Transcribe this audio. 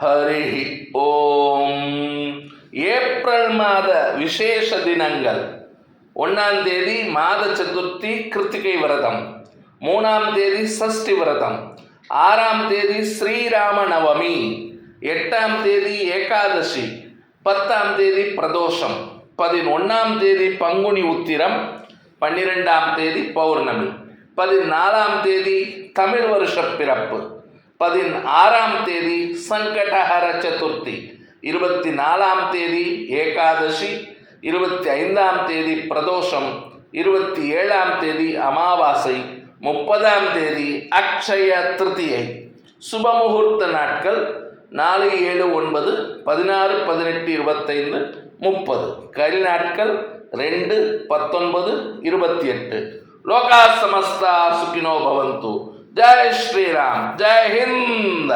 ஹரி ஓம். April மாத விசேஷ தினங்கள்: 1ஆம் தேதி மாத சதுர்த்தி கிருத்திகை விரதம், 3ஆம் தேதி சஷ்டி விரதம், 6ஆம் தேதி ஸ்ரீராம நவமி, 8ஆம் தேதி ஏகாதசி, 10ஆம் தேதி பிரதோஷம், 11ஆம் தேதி பங்குனி உத்திரம், 12ஆம் தேதி பௌர்ணமி, 14ஆம் தேதி தமிழ் வருஷ பிறப்பு, 16ஆம் தேதி சங்கடஹர சதுர்த்தி, 24ஆம் தேதி ஏகாதசி, 25ஆம் தேதி பிரதோஷம், 27ஆம் தேதி அமாவாசை, 30ஆம் தேதி அக்ஷய திருதியை. சுபமுகூர்த்த நாட்கள் 4, 7, 9, 16, 18, 25, 30. கரி நாட்கள் 2, 19, 28. லோகா சமஸ்தா சுகினோ பவந்து. ஜெய் ஸ்ரீராம். ஜெய் ஹிந்த்.